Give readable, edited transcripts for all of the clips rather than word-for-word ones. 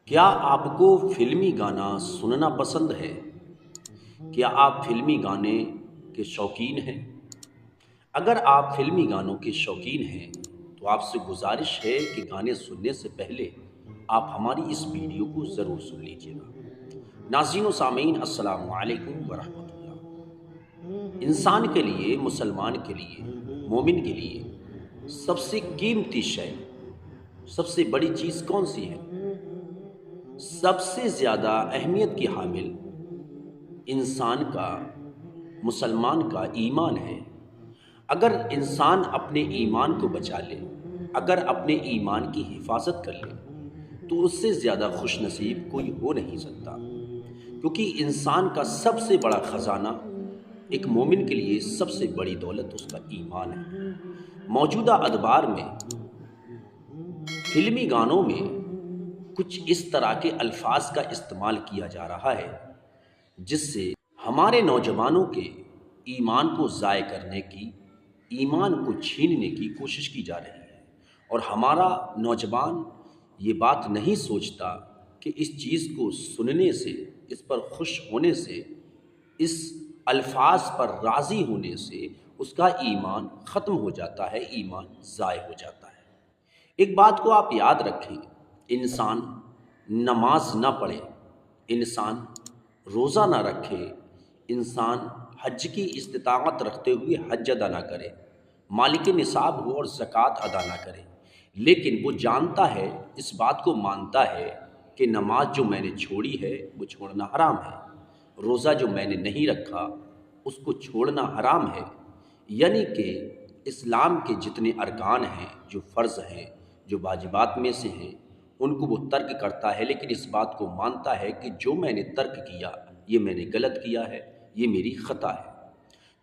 کیا آپ کو فلمی گانا سننا پسند ہے؟ کیا آپ فلمی گانے کے شوقین ہیں؟ اگر آپ فلمی گانوں کے شوقین ہیں تو آپ سے گزارش ہے کہ گانے سننے سے پہلے آپ ہماری اس ویڈیو کو ضرور سن لیجیے گا۔ ناظرین و سامعین، السلام علیکم ورحمۃ اللہ۔ انسان کے لیے، مسلمان کے لیے، مومن کے لیے سب سے قیمتی شے، سب سے بڑی چیز کون سی ہے؟ سب سے زیادہ اہمیت کی حامل انسان کا، مسلمان کا ایمان ہے۔ اگر انسان اپنے ایمان کو بچا لے، اگر اپنے ایمان کی حفاظت کر لے تو اس سے زیادہ خوش نصیب کوئی ہو نہیں سکتا، کیونکہ انسان کا سب سے بڑا خزانہ، ایک مومن کے لیے سب سے بڑی دولت اس کا ایمان ہے۔ موجودہ ادوار میں فلمی گانوں میں کچھ اس طرح کے الفاظ کا استعمال کیا جا رہا ہے جس سے ہمارے نوجوانوں کے ایمان کو ضائع کرنے کی، ایمان کو چھیننے کی کوشش کی جا رہی ہے، اور ہمارا نوجوان یہ بات نہیں سوچتا کہ اس چیز کو سننے سے، اس پر خوش ہونے سے، اس الفاظ پر راضی ہونے سے اس کا ایمان ختم ہو جاتا ہے، ایمان ضائع ہو جاتا ہے۔ ایک بات کو آپ یاد رکھیں، انسان نماز نہ پڑھے، انسان روزہ نہ رکھے، انسان حج کی استطاعت رکھتے ہوئے حج ادا نہ کرے، مالک نصاب ہو اور زکوٰۃ ادا نہ کرے، لیکن وہ جانتا ہے، اس بات کو مانتا ہے کہ نماز جو میں نے چھوڑی ہے وہ چھوڑنا حرام ہے، روزہ جو میں نے نہیں رکھا اس کو چھوڑنا حرام ہے، یعنی کہ اسلام کے جتنے ارکان ہیں، جو فرض ہیں، جو واجبات میں سے ہیں، ان کو وہ ترک کرتا ہے، لیکن اس بات کو مانتا ہے کہ جو میں نے ترک کیا یہ میں نے غلط کیا ہے، یہ میری خطا ہے۔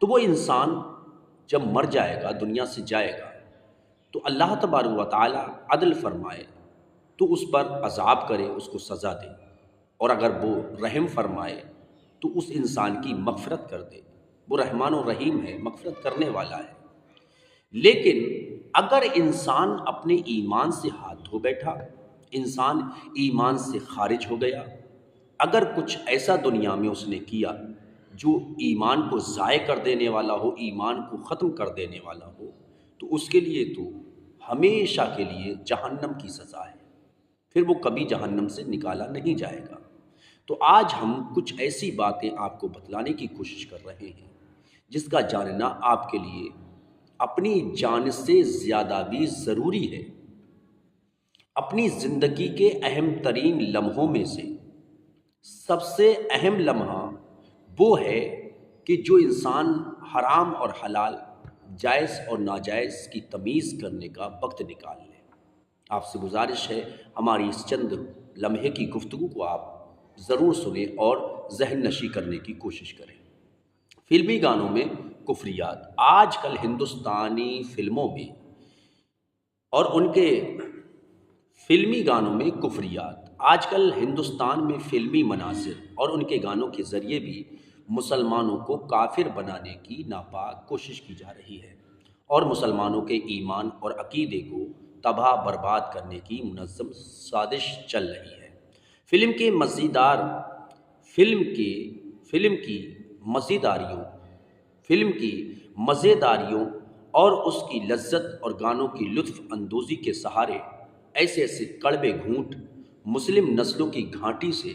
تو وہ انسان جب مر جائے گا، دنیا سے جائے گا، تو اللہ تبارک و تعالی عدل فرمائے تو اس پر عذاب کرے، اس کو سزا دے، اور اگر وہ رحم فرمائے تو اس انسان کی مغفرت کر دے۔ وہ رحمان و رحیم ہے، مغفرت کرنے والا ہے۔ لیکن اگر انسان اپنے ایمان سے ہاتھ دھو بیٹھا، انسان ایمان سے خارج ہو گیا، اگر کچھ ایسا دنیا میں اس نے کیا جو ایمان کو ضائع کر دینے والا ہو، ایمان کو ختم کر دینے والا ہو، تو اس کے لیے تو ہمیشہ کے لیے جہنم کی سزا ہے، پھر وہ کبھی جہنم سے نکالا نہیں جائے گا۔ تو آج ہم کچھ ایسی باتیں آپ کو بتلانے کی کوشش کر رہے ہیں جس کا جاننا آپ کے لیے اپنی جان سے زیادہ بھی ضروری ہے۔ اپنی زندگی کے اہم ترین لمحوں میں سے سب سے اہم لمحہ وہ ہے کہ جو انسان حرام اور حلال، جائز اور ناجائز کی تمیز کرنے کا وقت نکال لے۔ آپ سے گزارش ہے، ہماری اس چند لمحے کی گفتگو کو آپ ضرور سنیں اور ذہن نشی کرنے کی کوشش کریں۔ فلمی گانوں میں کفریات آج کل ہندوستانی فلموں میں اور ان کے فلمی گانوں میں کفریات آج کل ہندوستان میں فلمی مناظر اور ان کے گانوں کے ذریعے بھی مسلمانوں کو کافر بنانے کی ناپاک کوشش کی جا رہی ہے، اور مسلمانوں کے ایمان اور عقیدے کو تباہ برباد کرنے کی منظم سازش چل رہی ہے۔ فلم کے مزیدار فلم کی مزیداریوں فلم کی مزیداریوں اور اس کی لذت اور گانوں کی لطف اندوزی کے سہارے ایسے ایسے کڑوے گھونٹ مسلم نسلوں کی گھاٹی سے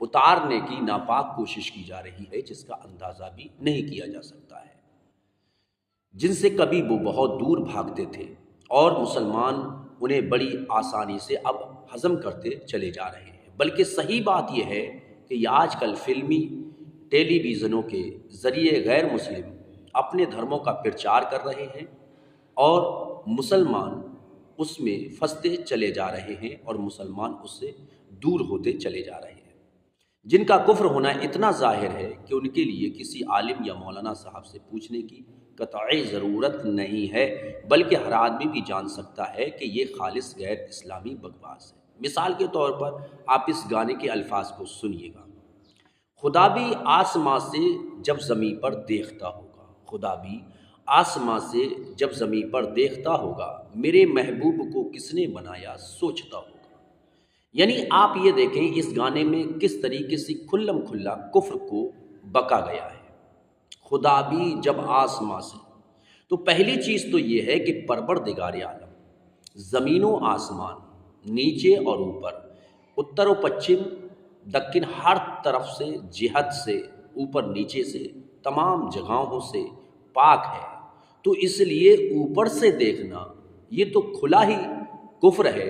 اتارنے کی ناپاک کوشش کی جا رہی ہے، جس کا اندازہ بھی نہیں کیا جا سکتا ہے، جن سے کبھی وہ بہت دور بھاگتے تھے اور مسلمان انہیں بڑی آسانی سے اب ہضم کرتے چلے جا رہے ہیں۔ بلکہ صحیح بات یہ ہے کہ یہ آج کل فلمی ٹیلی ویژنوں کے ذریعے غیر مسلم اپنے دھرموں کا پرچار کر رہے ہیں، اور مسلمان اس میں پھنستے چلے جا رہے ہیں، اور مسلمان اس سے دور ہوتے چلے جا رہے ہیں، جن کا کفر ہونا اتنا ظاہر ہے کہ ان کے لیے کسی عالم یا مولانا صاحب سے پوچھنے کی قطعی ضرورت نہیں ہے، بلکہ ہر آدمی بھی جان سکتا ہے کہ یہ خالص غیر اسلامی بکواس ہے۔ مثال کے طور پر آپ اس گانے کے الفاظ کو سنیے گا: خدا بھی آسماں سے جب زمیں پر دیکھتا ہوگا، خدا بھی آسماں سے جب زمیں پر دیکھتا ہوگا، میرے محبوب کو کس نے بنایا سوچتا ہوگا۔ یعنی آپ یہ دیکھیں اس گانے میں کس طریقے سے کھلم کھلا کفر کو بکا گیا ہے۔ خدا بھی جب آسماں سے، تو پہلی چیز تو یہ ہے کہ پروردگار عالم، زمین و آسمان، نیچے اور اوپر، اتر و پچھم، دکن، ہر طرف سے، جہت سے، اوپر نیچے سے، تمام جگہوں سے پاک ہے۔ تو اس لیے اوپر سے دیکھنا یہ تو کھلا ہی کفر ہے،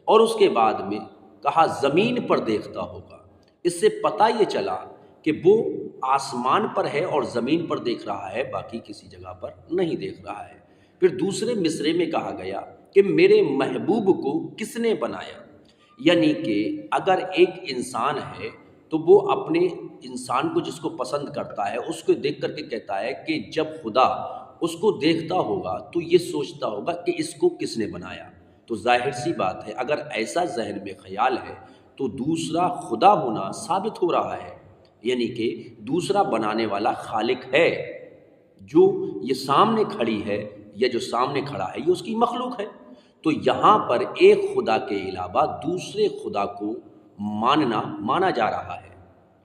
اور اس کے بعد میں کہا زمین پر دیکھتا ہوگا۔ اس سے پتہ یہ چلا کہ وہ آسمان پر ہے اور زمین پر دیکھ رہا ہے، باقی کسی جگہ پر نہیں دیکھ رہا ہے۔ پھر دوسرے مصرے میں کہا گیا کہ میرے محبوب کو کس نے بنایا، یعنی کہ اگر ایک انسان ہے تو وہ اپنے انسان کو جس کو پسند کرتا ہے اس کو دیکھ کر کے کہتا ہے کہ جب خدا اس کو دیکھتا ہوگا تو یہ سوچتا ہوگا کہ اس کو کس نے بنایا۔ تو ظاہر سی بات ہے اگر ایسا ذہن میں خیال ہے تو دوسرا خدا ہونا ثابت ہو رہا ہے، یعنی کہ دوسرا بنانے والا خالق ہے۔ جو یہ سامنے کھڑی ہے یا جو سامنے کھڑا ہے یہ اس کی مخلوق ہے۔ تو یہاں پر ایک خدا کے علاوہ دوسرے خدا کو مانا جا رہا ہے،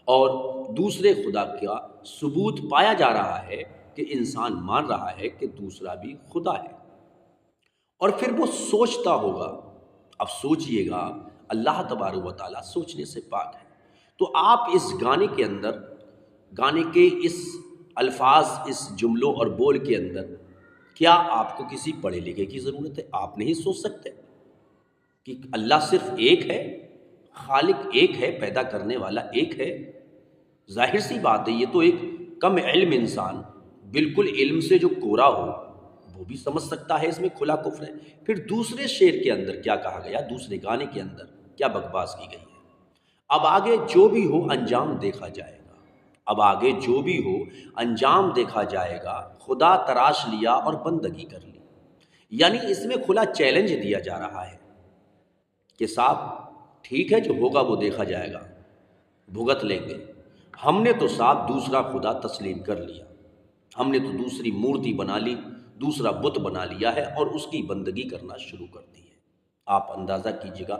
اور دوسرے خدا کا ثبوت پایا جا رہا ہے کہ انسان مان رہا ہے کہ دوسرا بھی خدا ہے، اور پھر وہ سوچتا ہوگا۔ اب سوچئے گا، اللہ تبارک و تعالیٰ سوچنے سے پاک ہے۔ تو آپ اس گانے کے اندر، گانے کے اس الفاظ، اس جملوں اور بول کے اندر، کیا آپ کو کسی پڑھے لکھے کی ضرورت ہے؟ آپ نہیں سوچ سکتے کہ اللہ صرف ایک ہے، خالق ایک ہے، پیدا کرنے والا ایک ہے؟ ظاہر سی بات ہے یہ تو ایک کم علم انسان، بالکل علم سے جو کورا ہو، وہ بھی سمجھ سکتا ہے اس میں کھلا کفر ہے۔ پھر دوسرے شعر کے اندر کیا کہا گیا، دوسرے گانے کے اندر کیا بکواس کی گئی ہے؟ اب آگے جو بھی ہو انجام دیکھا جائے گا، اب آگے جو بھی ہو انجام دیکھا جائے گا، خدا تراش لیا اور بندگی کر لی۔ یعنی اس میں کھلا چیلنج دیا جا رہا ہے کہ صاحب ٹھیک ہے جو ہوگا وہ دیکھا جائے گا، بھگت لیں گے۔ ہم نے تو صاحب دوسرا خدا تسلیم کر لیا، ہم نے تو دوسری مورتی بنا لی، دوسرا بت بنا لیا ہے اور اس کی بندگی کرنا شروع کر دی ہے۔ آپ اندازہ کیجئے گا،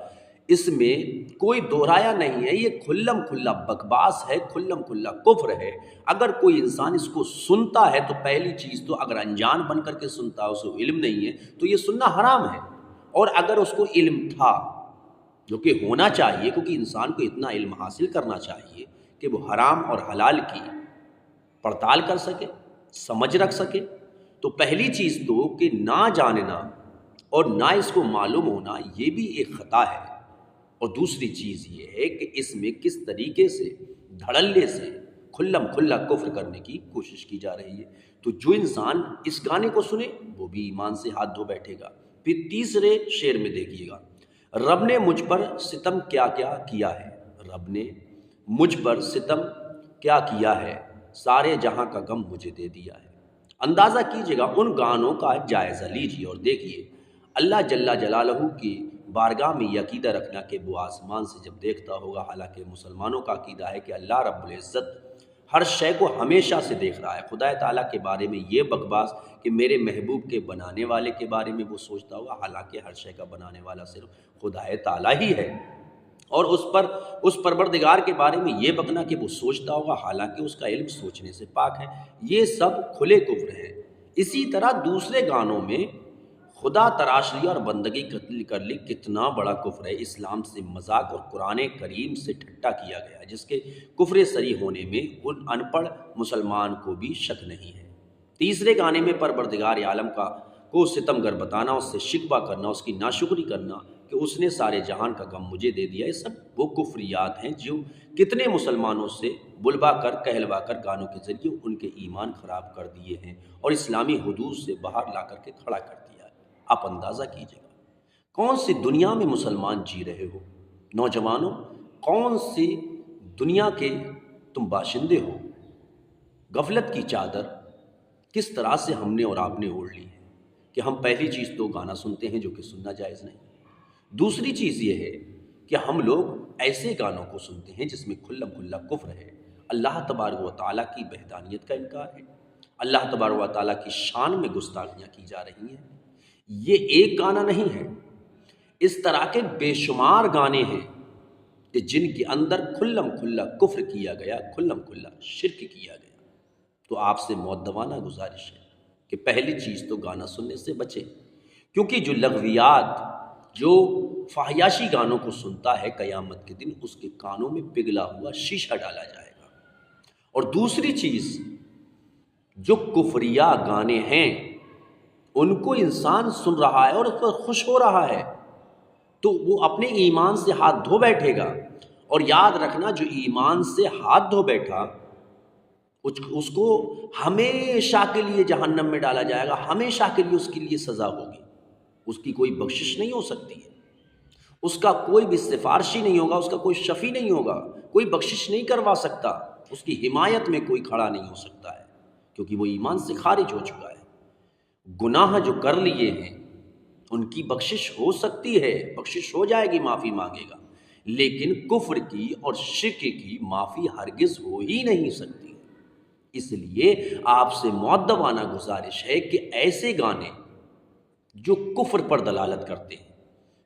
اس میں کوئی دہرایا نہیں ہے، یہ کھلم کھلا بکواس ہے، کھلم کھلا کفر ہے۔ اگر کوئی انسان اس کو سنتا ہے تو پہلی چیز تو اگر انجان بن کر کے سنتا ہے، اسے علم نہیں ہے تو یہ سننا حرام ہے، اور اگر اس کو علم تھا، جو کہ ہونا چاہیے کیونکہ انسان کو اتنا علم حاصل کرنا چاہیے کہ وہ حرام اور حلال کی پڑتال کر سکے، سمجھ رکھ سکے، تو پہلی چیز تو کہ نہ جاننا اور نہ اس کو معلوم ہونا یہ بھی ایک خطا ہے، اور دوسری چیز یہ ہے کہ اس میں کس طریقے سے دھڑلے سے کھلم کھلا کفر کرنے کی کوشش کی جا رہی ہے۔ تو جو انسان اس گانے کو سنے وہ بھی ایمان سے ہاتھ دھو بیٹھے گا۔ پھر تیسرے شعر میں دیکھیے گا، رب نے مجھ پر ستم کیا کیا کیا ہے، رب نے مجھ پر ستم کیا کیا ہے، سارے جہاں کا غم مجھے دے دیا ہے۔ اندازہ کیجئے گا، ان گانوں کا جائزہ لیجئے اور دیکھیے اللہ جل جلالہ کی بارگاہ میں یہ عقیدہ رکھنا کہ وہ آسمان سے جب دیکھتا ہوگا، حالانکہ مسلمانوں کا عقیدہ ہے کہ اللہ رب العزت ہر شے کو ہمیشہ سے دیکھ رہا ہے۔ خدا تعالیٰ کے بارے میں یہ بکواس کہ میرے محبوب کے بنانے والے کے بارے میں وہ سوچتا ہوگا، حالانکہ ہر شے کا بنانے والا صرف خدا تعالیٰ ہی ہے، اور اس پروردگار کے بارے میں یہ بکنا کہ وہ سوچتا ہوگا، حالانکہ اس کا علم سوچنے سے پاک ہے، یہ سب کھلے کفر ہیں۔ اسی طرح دوسرے گانوں میں خدا تراش لیا اور بندگی قتل کر لی، کتنا بڑا کفر ہے، اسلام سے مذاق اور قرآن کریم سے ٹھٹا کیا گیا، جس کے کفر صریح ہونے میں ان ان پڑھ مسلمان کو بھی شک نہیں ہے۔ تیسرے گانے میں پروردگار عالم کو ستم گر بتانا، اس سے شکوہ کرنا، اس کی ناشکری کرنا کہ اس نے سارے جہان کا غم مجھے دے دیا، یہ سب وہ کفریات ہیں جو کتنے مسلمانوں سے بلوا کر کہلوا کر گانوں کے ذریعے ان کے ایمان خراب کر دیے ہیں اور اسلامی حدود سے باہر لا کر کے کھڑا کر دیا ہے۔ آپ اندازہ کیجئے گا کون سی دنیا میں مسلمان جی رہے ہو، نوجوانوں، کون سی دنیا کے تم باشندے ہو۔ غفلت کی چادر کس طرح سے ہم نے اور آپ نے اوڑھ لی ہے کہ ہم پہلی چیز تو گانا سنتے ہیں جو کہ سننا جائز نہیں، دوسری چیز یہ ہے کہ ہم لوگ ایسے گانوں کو سنتے ہیں جس میں کھلم کھلا کفر ہے، اللہ تبارک و تعالیٰ کی وحدانیت کا انکار ہے، اللہ تبارک و تعالیٰ کی شان میں گستاخیاں کی جا رہی ہیں۔ یہ ایک گانا نہیں ہے، اس طرح کے بے شمار گانے ہیں کہ جن کے اندر کھلم کھلا کفر کیا گیا، کھلم کھلا شرک کیا گیا۔ تو آپ سے مؤدبانہ گزارش ہے کہ پہلی چیز تو گانا سننے سے بچیں، کیونکہ جو لغویات، جو فحیاشی گانوں کو سنتا ہے قیامت کے دن اس کے کانوں میں پگھلا ہوا شیشہ ڈالا جائے گا۔ اور دوسری چیز، جو کفریہ گانے ہیں ان کو انسان سن رہا ہے اور اس پر خوش ہو رہا ہے، تو وہ اپنے ایمان سے ہاتھ دھو بیٹھے گا۔ اور یاد رکھنا، جو ایمان سے ہاتھ دھو بیٹھا اس کو ہمیشہ کے لیے جہنم میں ڈالا جائے گا، ہمیشہ کے لیے اس کے لیے سزا ہوگی، اس کی کوئی بخشش نہیں ہو سکتی ہے، اس کا کوئی بھی سفارشی نہیں ہوگا، اس کا کوئی شفیع نہیں ہوگا، کوئی بخشش نہیں کروا سکتا، اس کی حمایت میں کوئی کھڑا نہیں ہو سکتا ہے، کیونکہ وہ ایمان سے خارج ہو چکا ہے۔ گناہ جو کر لیے ہیں ان کی بخشش ہو سکتی ہے، بخشش ہو جائے گی، معافی مانگے گا، لیکن کفر کی اور شرک کی معافی ہرگز ہو ہی نہیں سکتی۔ اس لیے آپ سے مؤدبانہ گزارش ہے کہ ایسے گانے جو کفر پر دلالت کرتے ہیں،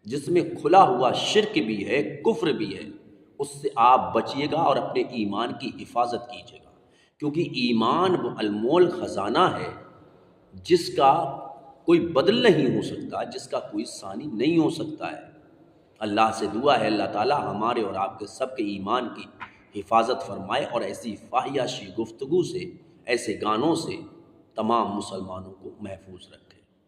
جس میں کھلا ہوا شرک بھی ہے، کفر بھی ہے، اس سے آپ بچیے گا اور اپنے ایمان کی حفاظت کیجیے گا، کیونکہ ایمان وہ انمول خزانہ ہے جس کا کوئی بدل نہیں ہو سکتا، جس کا کوئی ثانی نہیں ہو سکتا ہے۔ اللہ سے دعا ہے اللہ تعالی ہمارے اور آپ کے سب کے ایمان کی حفاظت فرمائے اور ایسی فاحشہ گفتگو سے، ایسے گانوں سے تمام مسلمانوں کو محفوظ رکھے۔